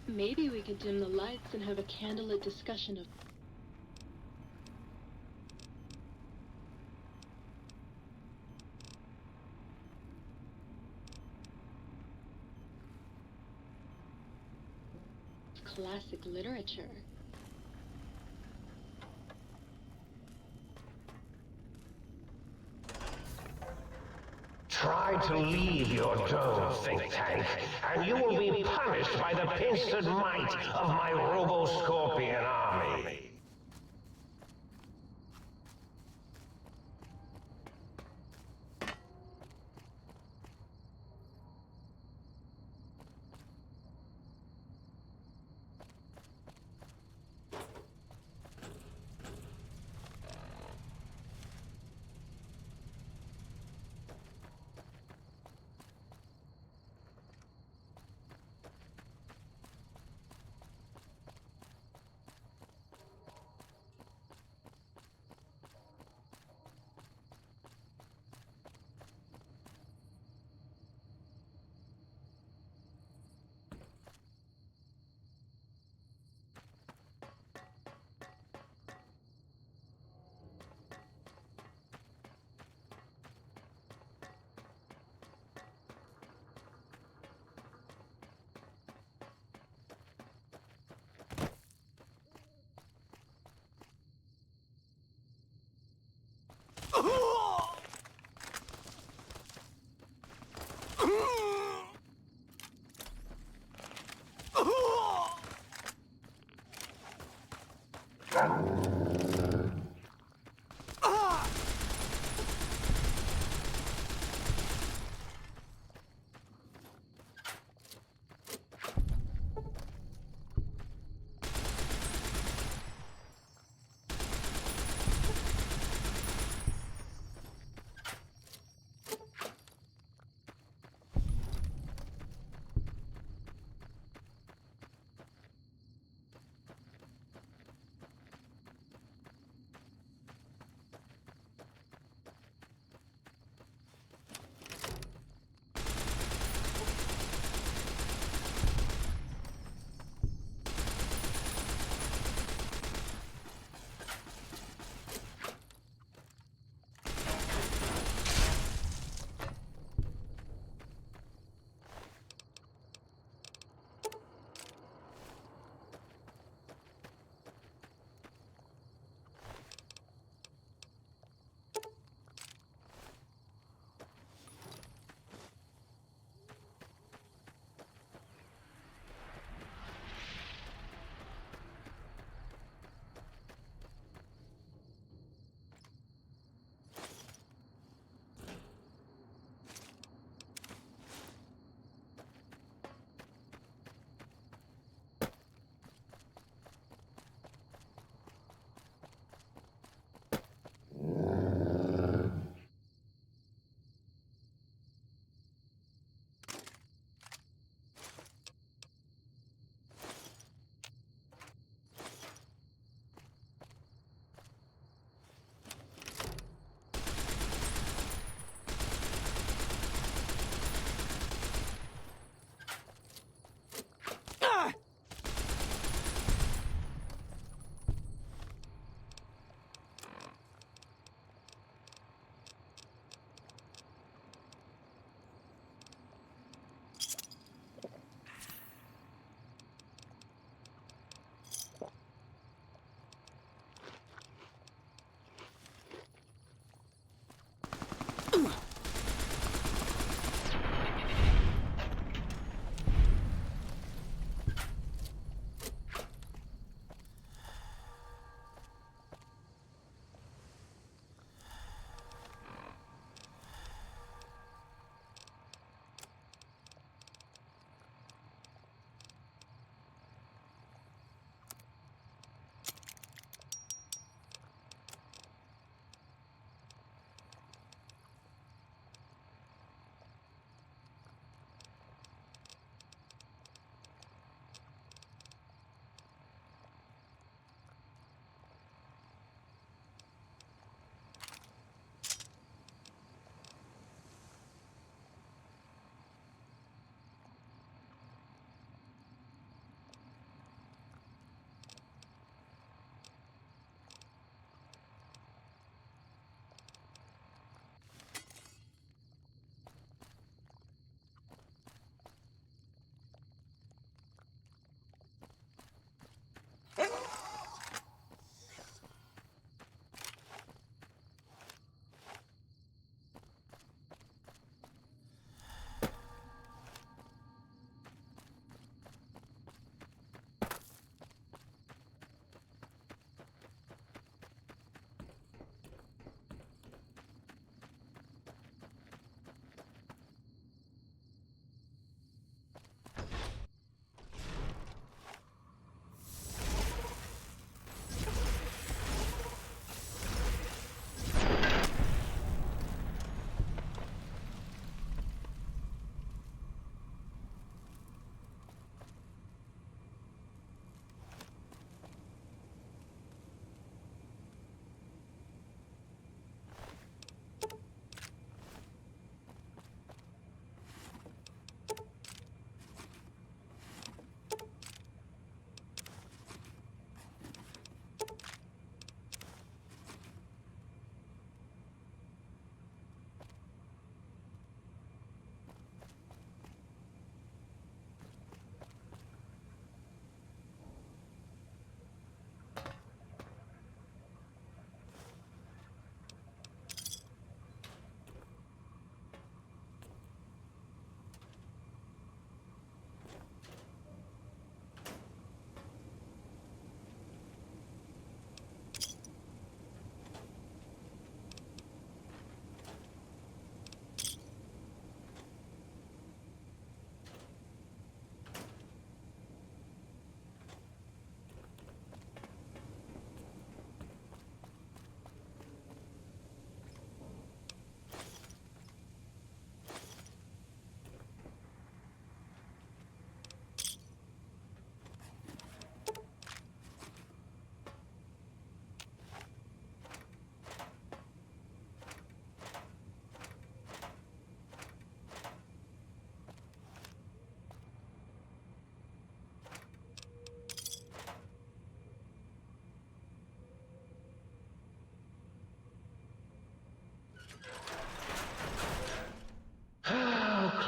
Maybe we could dim the lights and have a candlelit discussion of classic literature. Try to leave your dome, think tank, and you will be punished by the pincered might of my Robo-Scorpion army.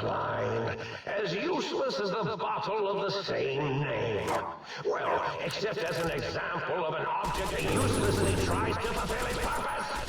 line. As useless as the bottle of the same name. Well, except as an example of an object that uselessly tries to fulfill its purpose.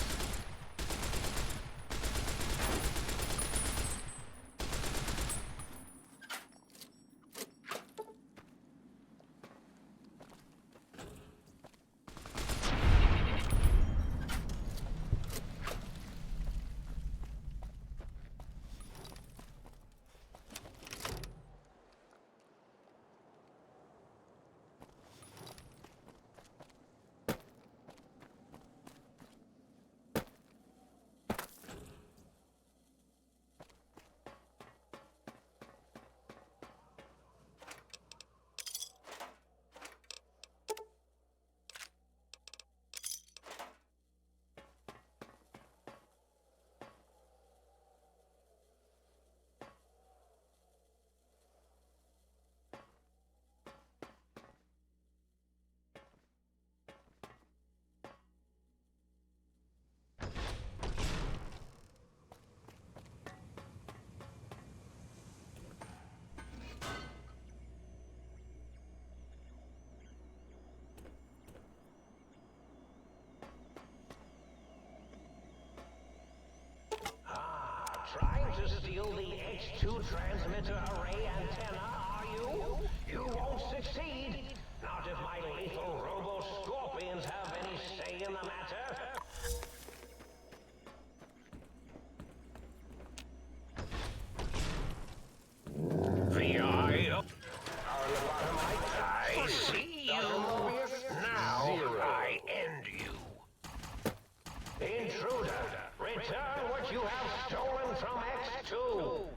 Trying to steal the H2 transmitter array antenna, are you? You won't succeed. Not if my lethal robo-scorpions have any say in the matter. The eye of... I see you. Now I end you. Intruder, return what you have stolen from X2.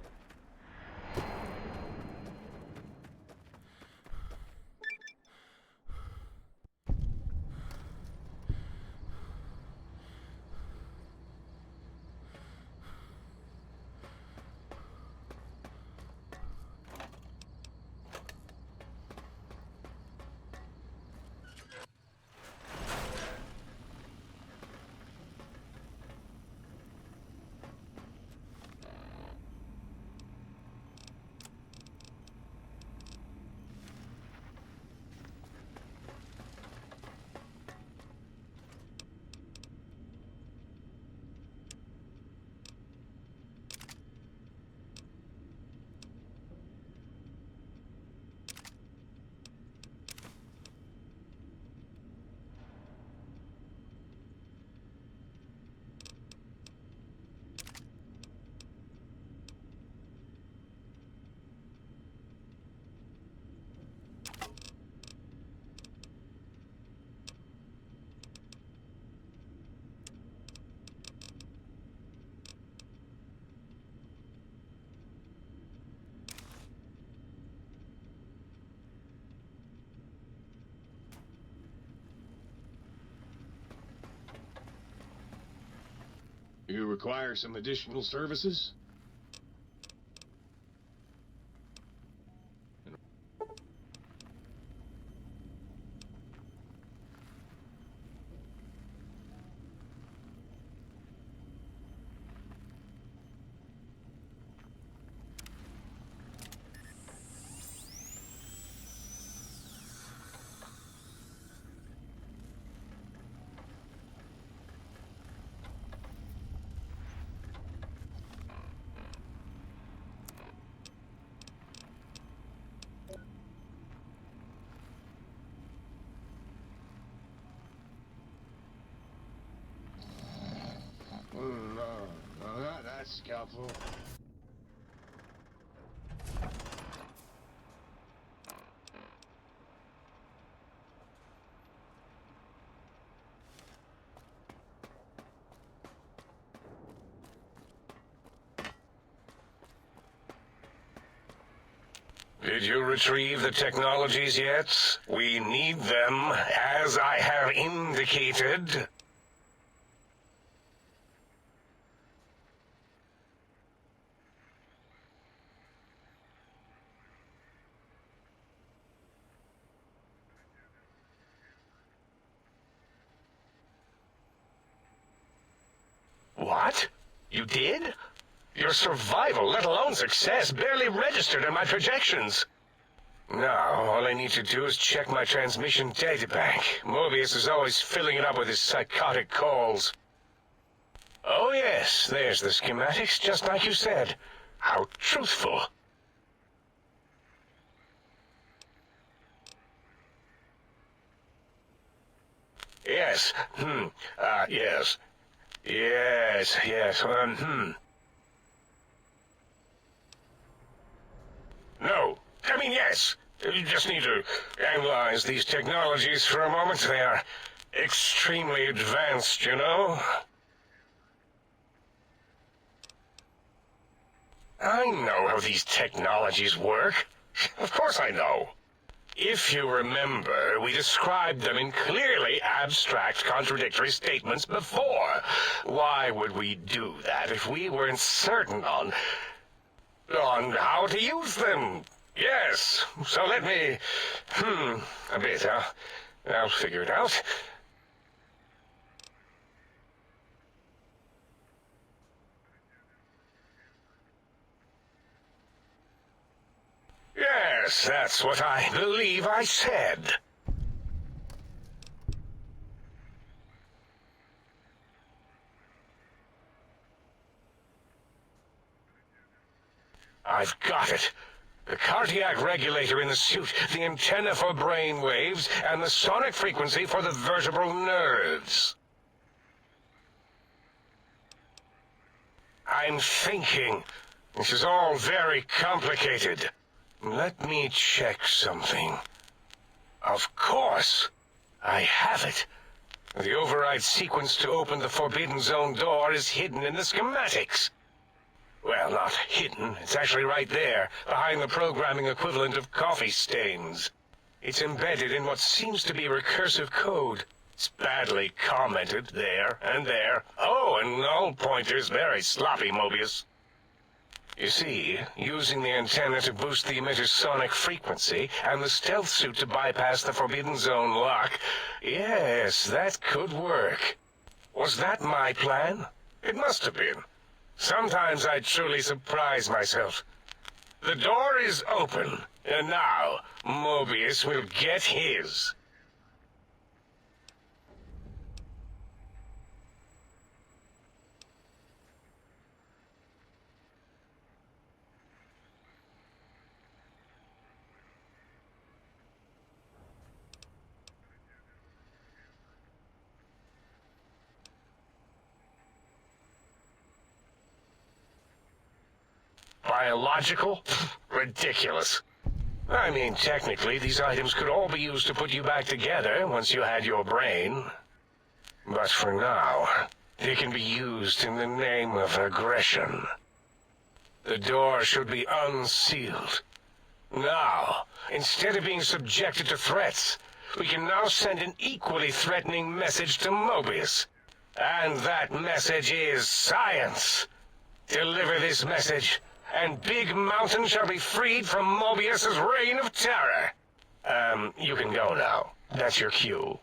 You require some additional services? That's helpful. Did you retrieve the technologies yet? We need them, as I have indicated. What? You did? Your survival, let alone success, barely registered in my projections. Now, all I need to do is check my transmission databank. Mobius is always filling it up with his psychotic calls. Oh yes, there's the schematics, just like you said. How truthful. Yes, yes. Yes, No, I mean yes. You just need to analyze these technologies for a moment. They are extremely advanced, you know? I know how these technologies work. Of course I know. If you remember, we described them in clearly abstract, contradictory statements before. Why would we do that if we weren't certain on how to use them? Yes, so let me... a bit, huh? I'll figure it out. Yes, that's what I believe I said. I've got it. The cardiac regulator in the suit, the antenna for brain waves, and the sonic frequency for the vertebral nerves. I'm thinking. This is all very complicated. Let me check something. Of course. I have it. The override sequence to open the Forbidden Zone door is hidden in the schematics. Well, not hidden. It's actually right there, behind the programming equivalent of coffee stains. It's embedded in what seems to be recursive code. It's badly commented there and there. Oh, and null pointers very sloppy, Mobius. You see, using the antenna to boost the emitter's sonic frequency, and the stealth suit to bypass the Forbidden Zone lock, yes, that could work. Was that my plan? It must have been. Sometimes I truly surprise myself. The door is open, and now Mobius will get his. Biological? Ridiculous. I mean, technically, these items could all be used to put you back together once you had your brain. But for now, they can be used in the name of aggression. The door should be unsealed. Now, instead of being subjected to threats, we can now send an equally threatening message to Mobius. And that message is science. Deliver this message, and Big Mountain shall be freed from Mobius's reign of terror. You can go now. That's your cue.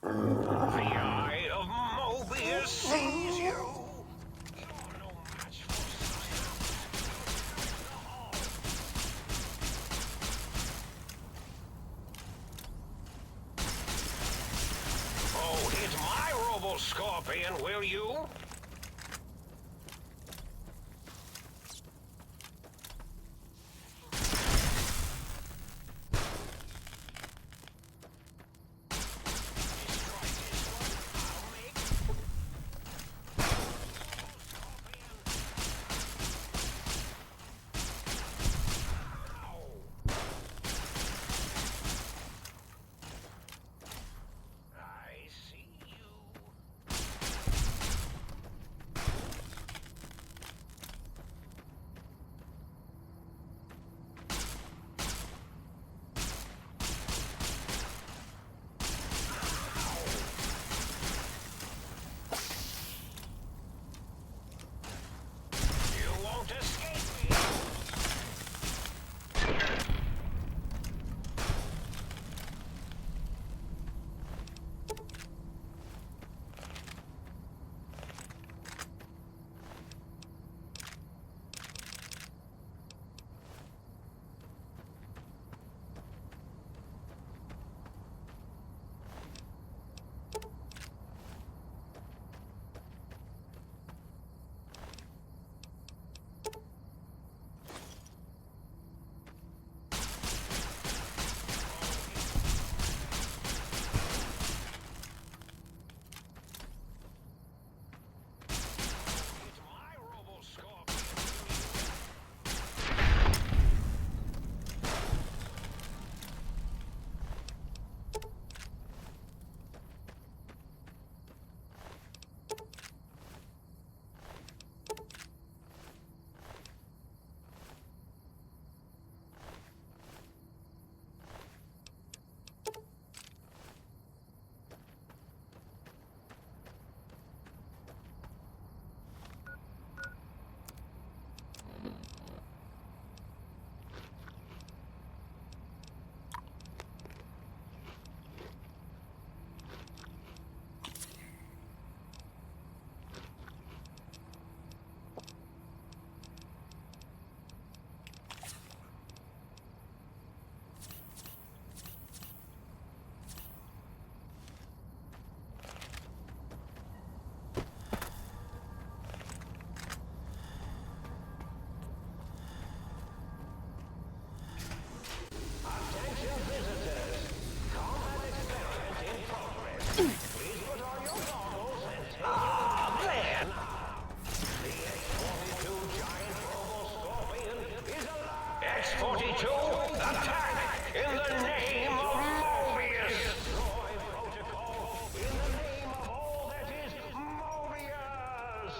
The eye of Mobius sees you. You're no match for science. Oh, hit my Robo-Scorpion, will you? Attack in the name of Mobius! Destroy protocol in the name of all that is Mobius!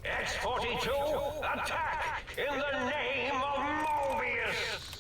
X-42, attack in the name of Mobius!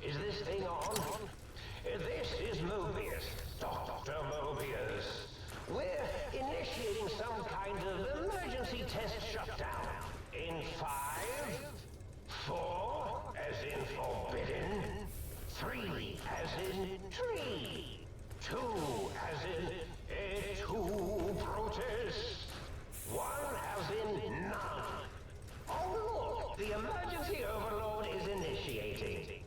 Is this thing on? This is Mobius, Dr. Mobius. We're initiating some kind of emergency test shutdown. In 5, 4, as in forbidden, 3, as in tree, 2, as in two protists, 1, as in none. Oh look, the emergency overload is initiating.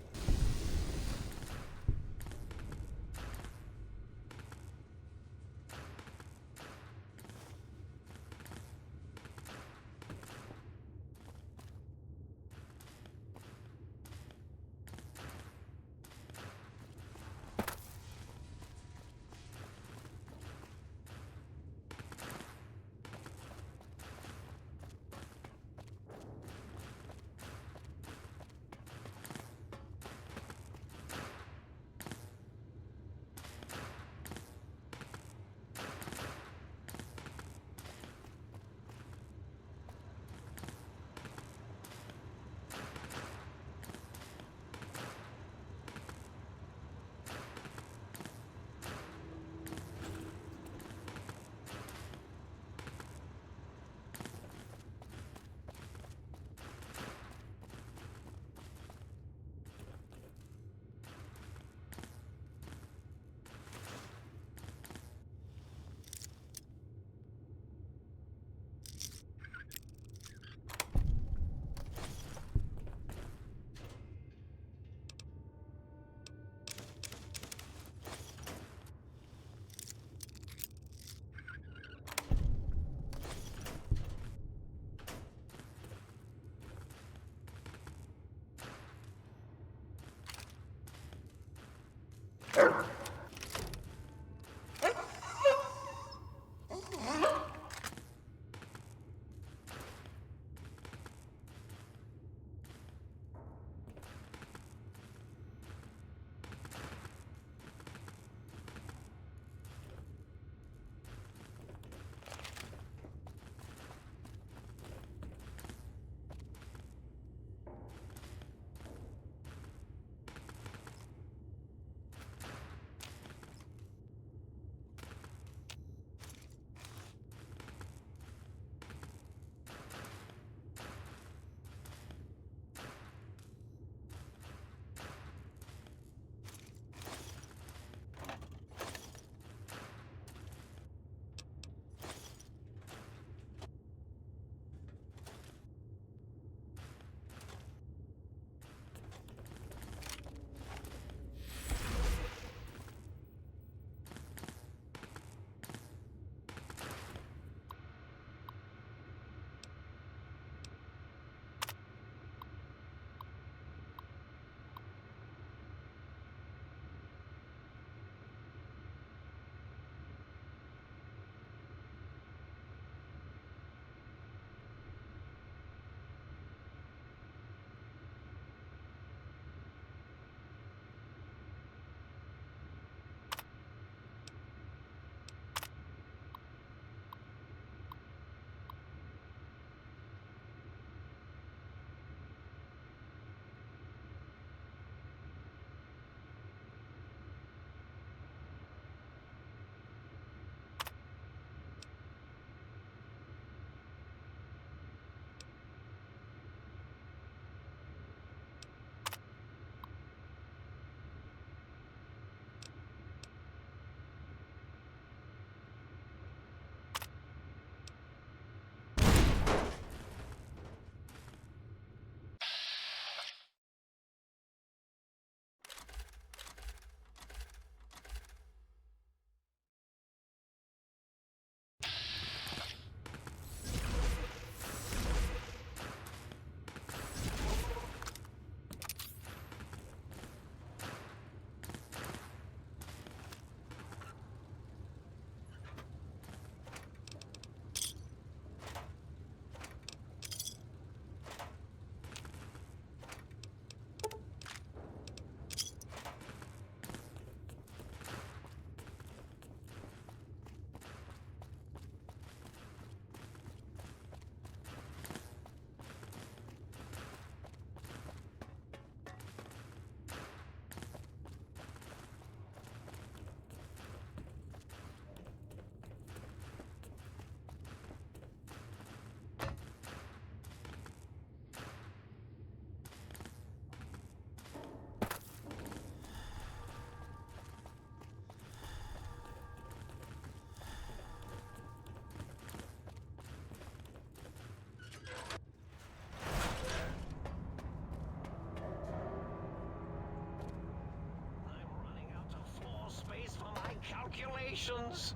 calculations.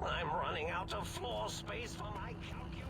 I'm running out of floor space for my calculations.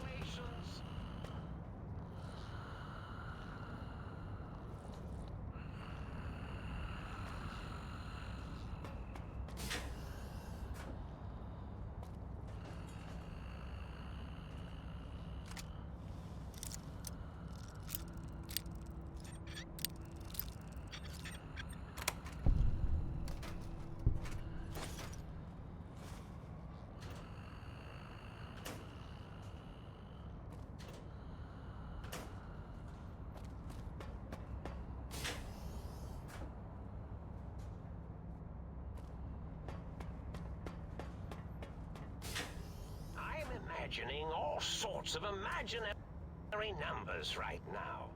Imagining all sorts of imaginary numbers right now.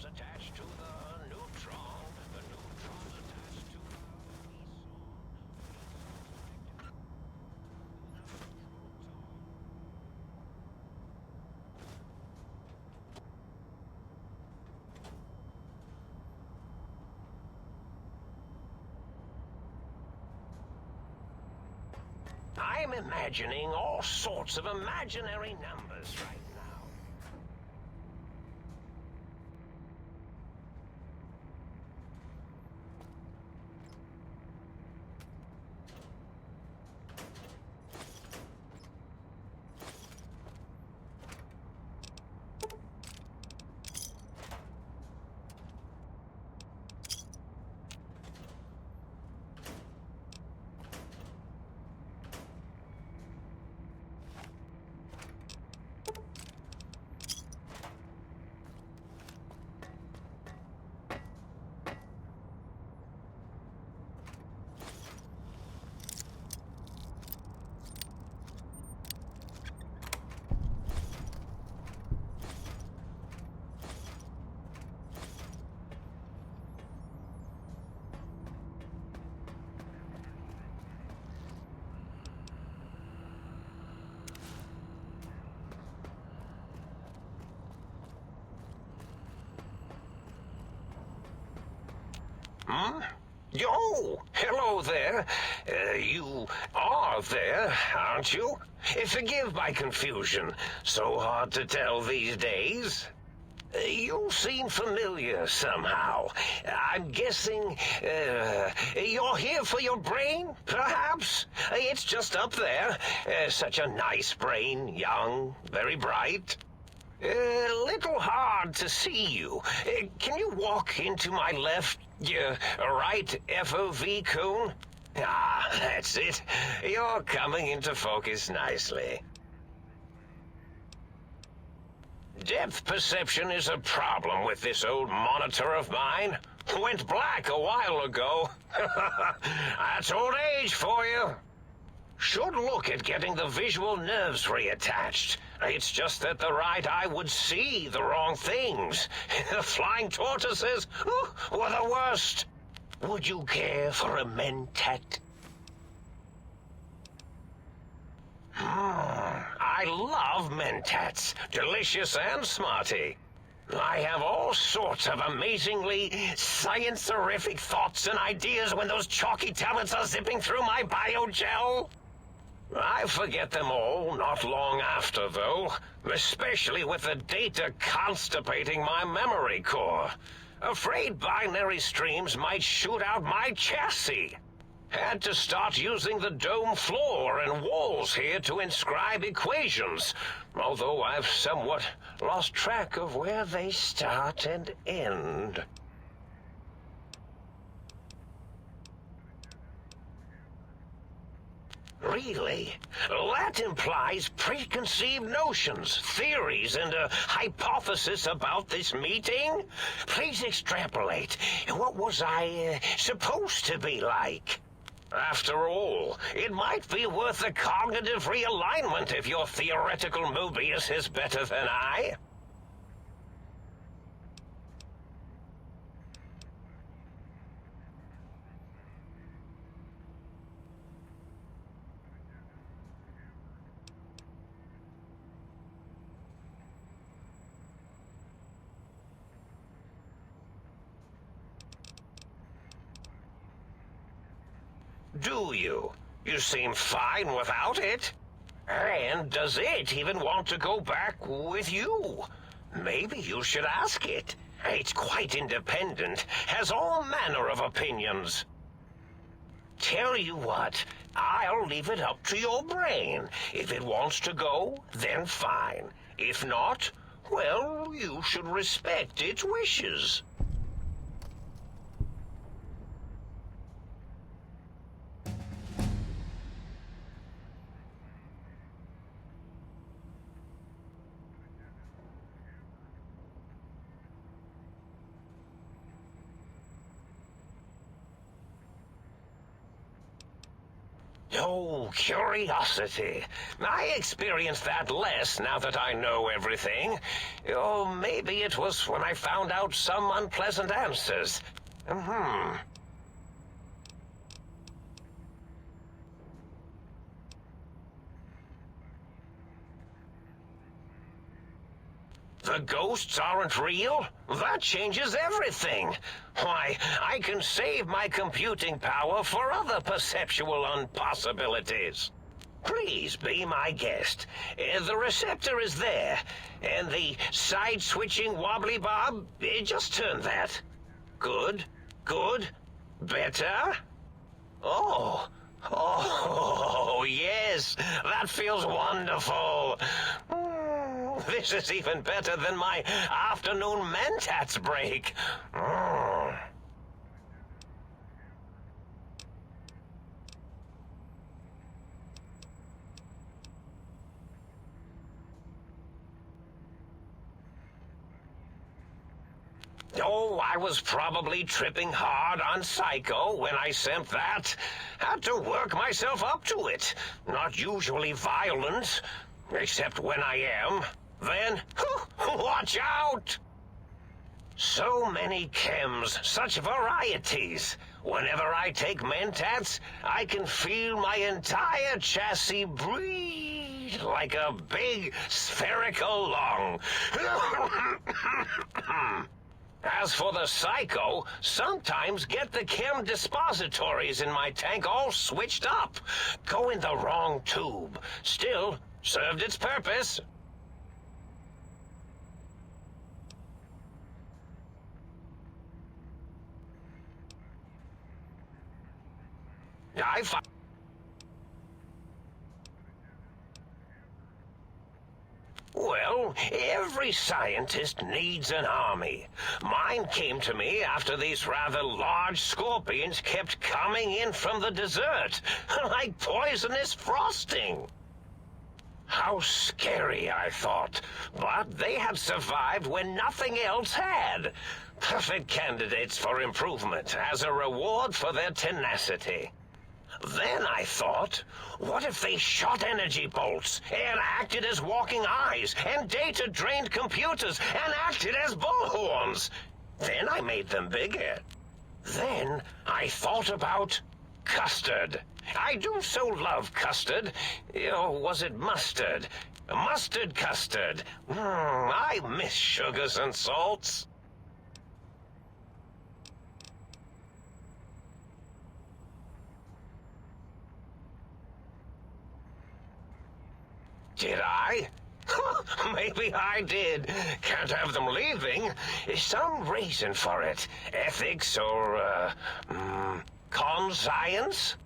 Attached to the neutron attached to the I'm imagining all sorts of imaginary numbers right now. Hmm? Yo, hello there. You are there, aren't you? Forgive my confusion. So hard to tell these days. You seem familiar somehow. I'm guessing, you're here for your brain, perhaps? It's just up there. Such a nice brain, young, very bright. Little hard to see you. Can you walk into my left, right FOV cone? Ah, that's it. You're coming into focus nicely. Depth perception is a problem with this old monitor of mine. Went black a while ago. That's old age for you. Should look at getting the visual nerves reattached. It's just that the right eye would see the wrong things. Flying tortoises were the worst. Would you care for a mentat? I I love mentats, delicious and smarty. I have all sorts of amazingly science-terrific thoughts and ideas when those chalky tablets are zipping through my biogel. I forget them all not long after, though, especially with the data constipating my memory core. Afraid binary streams might shoot out my chassis. Had to start using the dome floor and walls here to inscribe equations, although I've somewhat lost track of where they start and end. Really? That implies preconceived notions, theories, and a hypothesis about this meeting? Please extrapolate. What was I supposed to be like? After all, it might be worth a cognitive realignment if your theoretical Mobius is better than I. Do you? You seem fine without it. And does it even want to go back with you? Maybe you should ask it. It's quite independent, has all manner of opinions. Tell you what, I'll leave it up to your brain. If it wants to go, then fine. If not, well, you should respect its wishes. Oh, curiosity. I experience that less now that I know everything. Oh, maybe it was when I found out some unpleasant answers. The ghosts aren't real? That changes everything. Why, I can save my computing power for other perceptual impossibilities. Please be my guest. The receptor is there, and the side-switching wobbly bob, just turn that. Good, good, better. Oh, yes, that feels wonderful. This is even better than my afternoon mentats break. Oh, I was probably tripping hard on Psycho when I sent that. Had to work myself up to it. Not usually violent, except when I am. Then, watch out! So many chems, such varieties. Whenever I take mentats, I can feel my entire chassis breathe like a big spherical lung. As for the Psycho, sometimes get the chem dispositories in my tank all switched up. Go in the wrong tube. Still, served its purpose. Well, every scientist needs an army. Mine came to me after these rather large scorpions kept coming in from the desert, like poisonous frosting. How scary, I thought, but they had survived when nothing else had. Perfect candidates for improvement as a reward for their tenacity. Then I thought, what if they shot energy bolts and acted as walking eyes and data-drained computers and acted as bullhorns? Then I made them bigger. Then I thought about custard. I do so love custard. Or was it mustard? Mustard custard. I miss sugars and salts. Did I? Maybe I did. Can't have them leaving. Some reason for it. Ethics or, conscience?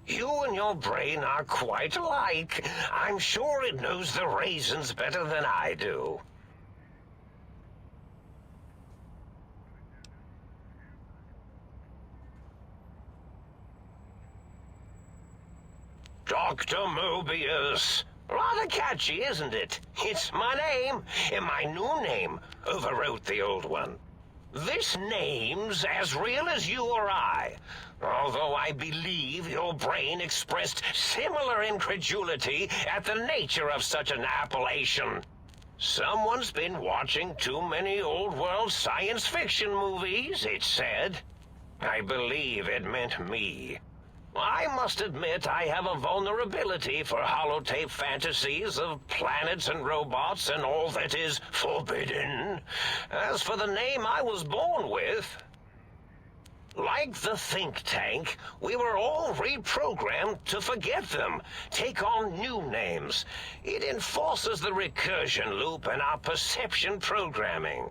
You and your brain are quite alike. I'm sure it knows the reasons better than I do. Dr. Mobius. Rather catchy, isn't it? It's my name, and my new name overwrote the old one. This name's as real as you or I, although I believe your brain expressed similar incredulity at the nature of such an appellation. Someone's been watching too many old-world science fiction movies, it said. I believe it meant me. I must admit I have a vulnerability for holotape fantasies of planets and robots and all that is forbidden. As for the name I was born with, like the think tank, we were all reprogrammed to forget them, take on new names. It enforces the recursion loop in our perception programming.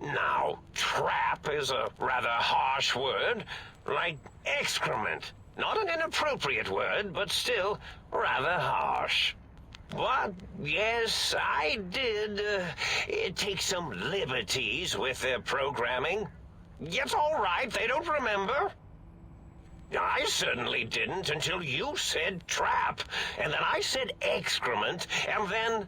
Now, trap is a rather harsh word, like excrement. Not an inappropriate word, but still rather harsh. But, yes, I did take some liberties with their programming. It's all right, they don't remember. I certainly didn't until you said trap, and then I said excrement, and then...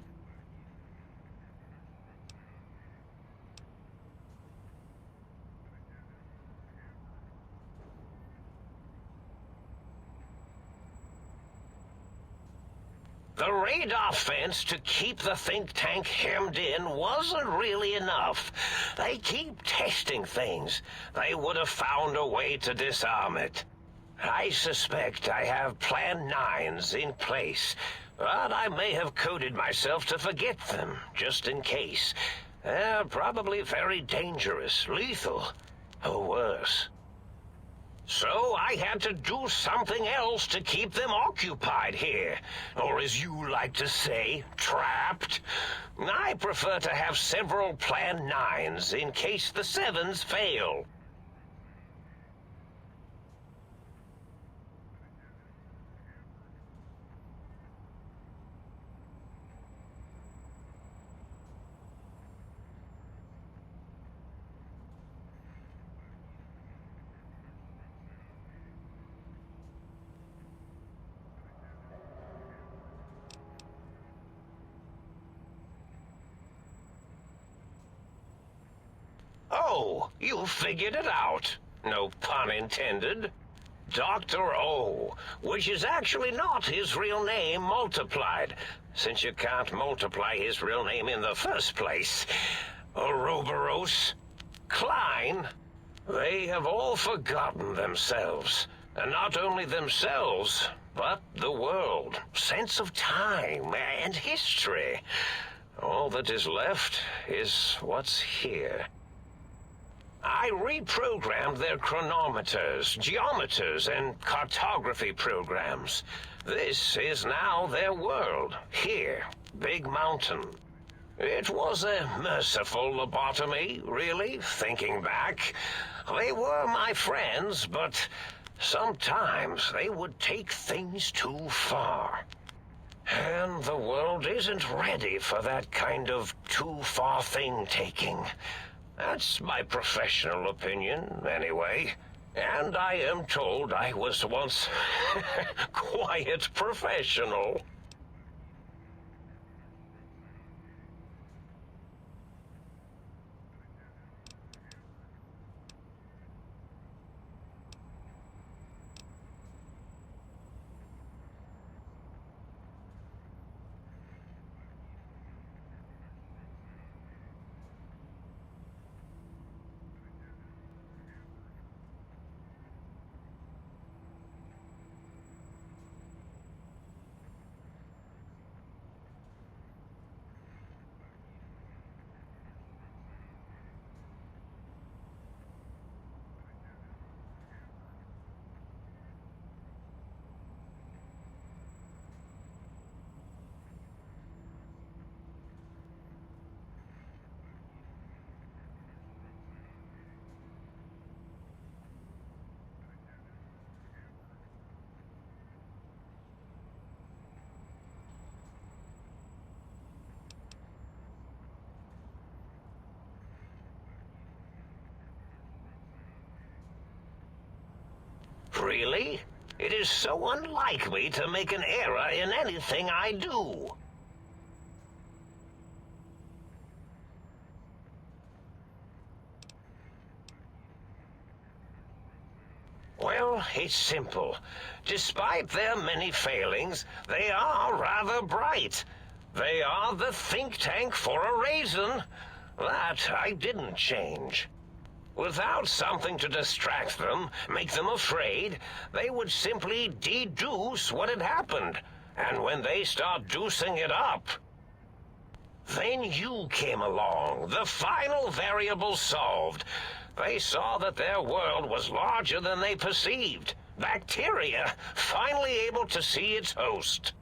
The radar fence to keep the think tank hemmed in wasn't really enough. They keep testing things. They would have found a way to disarm it. I suspect I have Plan 9s in place, but I may have coded myself to forget them, just in case. They're probably very dangerous, lethal, or worse. So I had to do something else to keep them occupied here. Or as you like to say, trapped. I prefer to have several Plan 9s in case the 7s fail. Oh, you figured it out. No pun intended. Dr. O, which is actually not his real name multiplied, since you can't multiply his real name in the first place. Ouroboros, Klein, they have all forgotten themselves. And not only themselves, but the world, sense of time and history. All that is left is what's here. I reprogrammed their chronometers, geometers, and cartography programs. This is now their world, here, Big Mountain. It was a merciful lobotomy, really, thinking back. They were my friends, but sometimes they would take things too far. And the world isn't ready for that kind of too-far thing-taking. That's my professional opinion, anyway. And I am told I was once quite professional. Really? It is so unlike me to make an error in anything I do. Well, it's simple. Despite their many failings, they are rather bright. They are the think tank for a reason. That I didn't change. Without something to distract them, make them afraid, they would simply deduce what had happened. And when they start deucing it up, then you came along, the final variable solved. They saw that their world was larger than they perceived. Bacteria, finally able to see its host.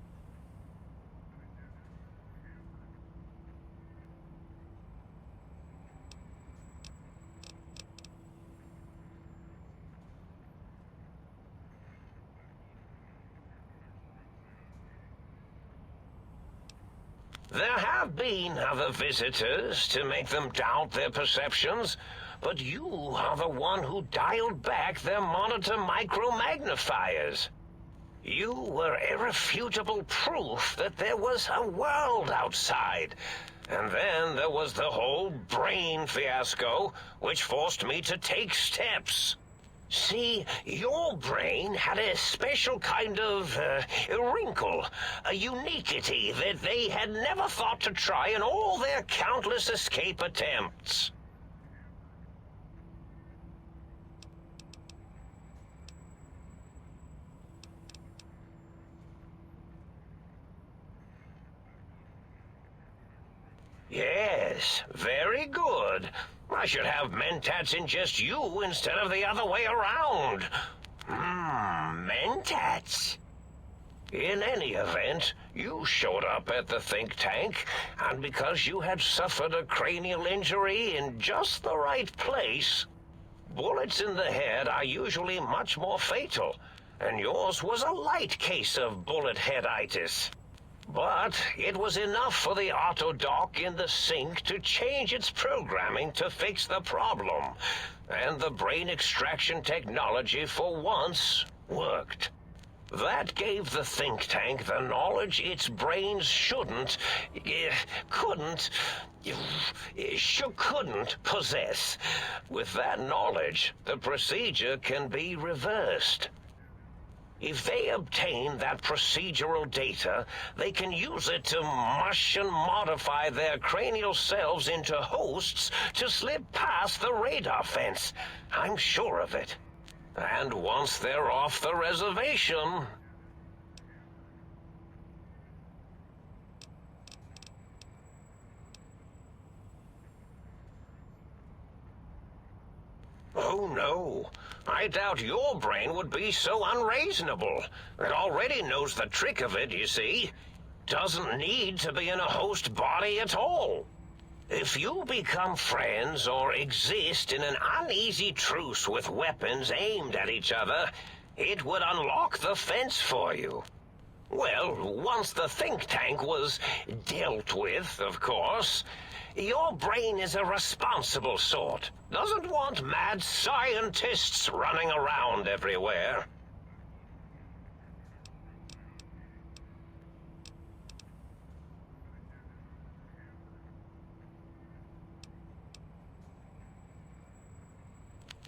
There have been other visitors to make them doubt their perceptions, but you are the one who dialed back their monitor micromagnifiers. You were irrefutable proof that there was a world outside. And then there was the whole brain fiasco, which forced me to take steps. See, your brain had a special kind of wrinkle, a uniquity that they had never thought to try in all their countless escape attempts. Yes, very good. I should have mentats ingest you instead of the other way around. Mentats. In any event, you showed up at the think tank, and because you had suffered a cranial injury in just the right place, bullets in the head are usually much more fatal, and yours was a light case of bullet headitis. But it was enough for the autodoc in the sink to change its programming to fix the problem. And the brain extraction technology for once worked. That gave the think tank the knowledge its brains couldn't possess. With that knowledge, the procedure can be reversed. If they obtain that procedural data, they can use it to mush and modify their cranial selves into hosts to slip past the radar fence. I'm sure of it. And once they're off the reservation... Oh, no. I doubt your brain would be so unreasonable. It already knows the trick of it, you see. Doesn't need to be in a host body at all. If you become friends or exist in an uneasy truce with weapons aimed at each other, it would unlock the fence for you. Well, once the think tank was dealt with, of course. Your brain is a responsible sort. Doesn't want mad scientists running around everywhere.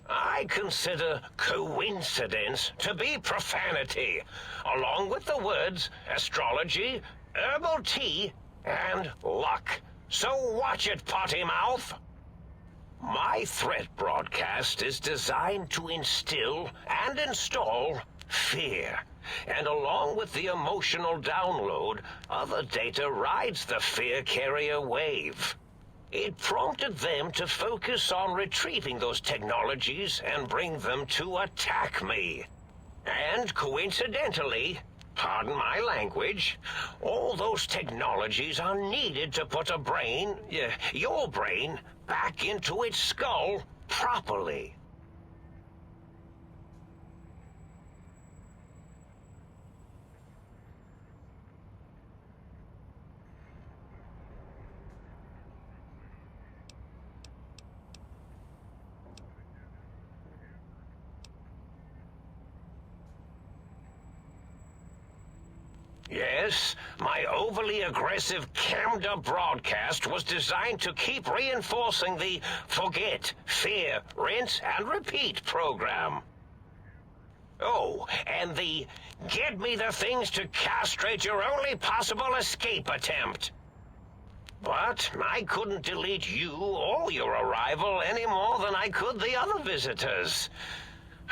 I consider coincidence to be profanity, along with the words astrology, herbal tea, and luck. So watch it, potty mouth. My threat broadcast is designed to instill and install fear. And along with the emotional download, other data rides the fear carrier wave. It prompted them to focus on retrieving those technologies and bring them to attack me. And coincidentally, pardon my language, all those technologies are needed to put a brain, your brain, back into its skull properly. Mobius, my overly aggressive cammed-up broadcast was designed to keep reinforcing the forget, fear, rinse, and repeat program. Oh, and the get me the things to castrate your only possible escape attempt. But I couldn't delete you or your arrival any more than I could the other visitors.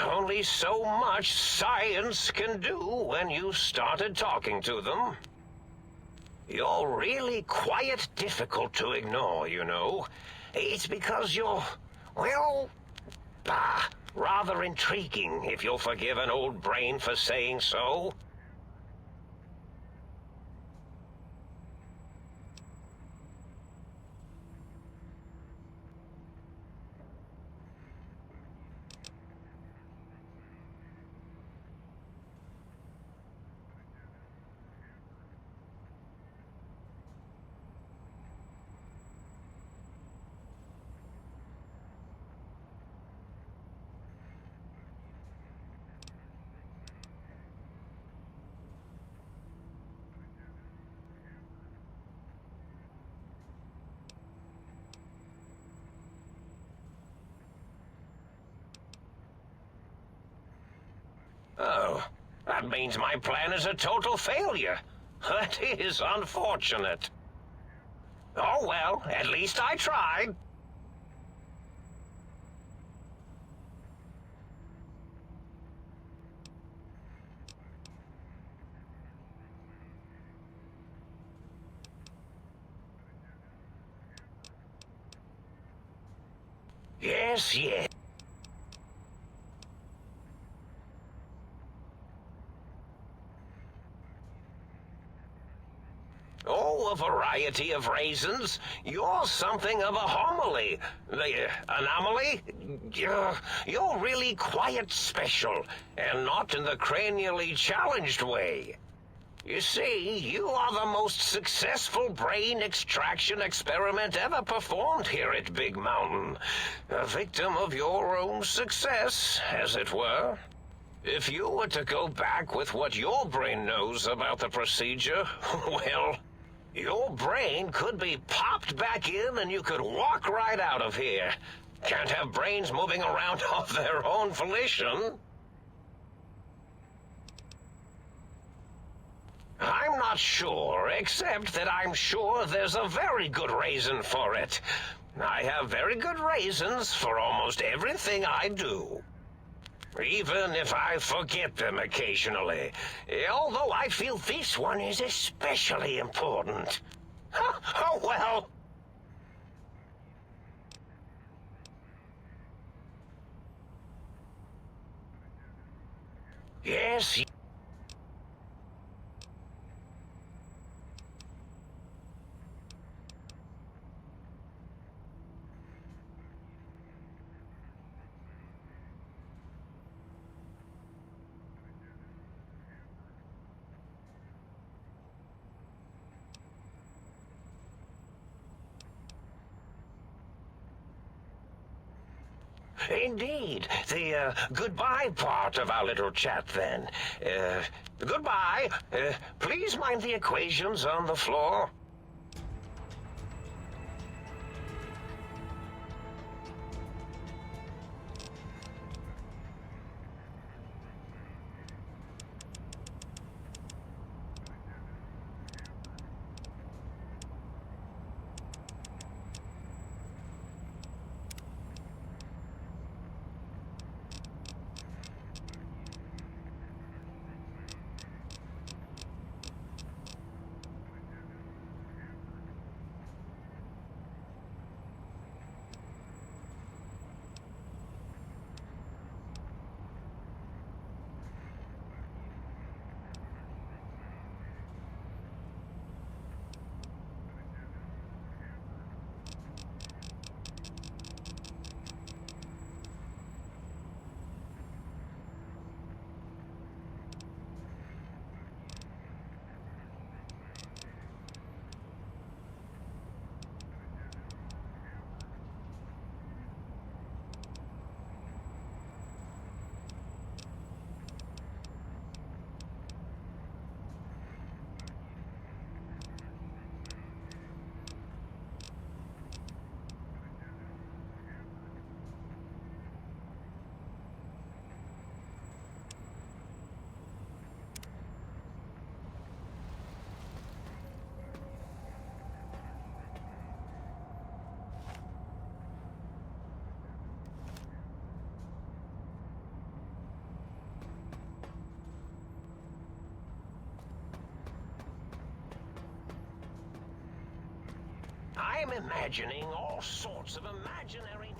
Only so much science can do when you started talking to them. You're really quite difficult to ignore, you know. It's because you're, well, rather intriguing, if you'll forgive an old brain for saying so. Oh, that means my plan is a total failure. That is unfortunate. Oh well, at least I tried. Yes, yes. Oh, a variety of raisins. You're something of a homily. The anomaly? You're really quite special, and not in the cranially challenged way. You see, you are the most successful brain extraction experiment ever performed here at Big Mountain. A victim of your own success, as it were. If you were to go back with what your brain knows about the procedure, well, your brain could be popped back in and you could walk right out of here. Can't have brains moving around of their own volition. I'm not sure, except that I'm sure there's a very good reason for it. I have very good reasons for almost everything I do. Even if I forget them occasionally. Although I feel this one is especially important. Oh, well. Yes. Indeed. The goodbye part of our little chat, then. Goodbye. Please mind the equations on the floor. I'm imagining all sorts of imaginary...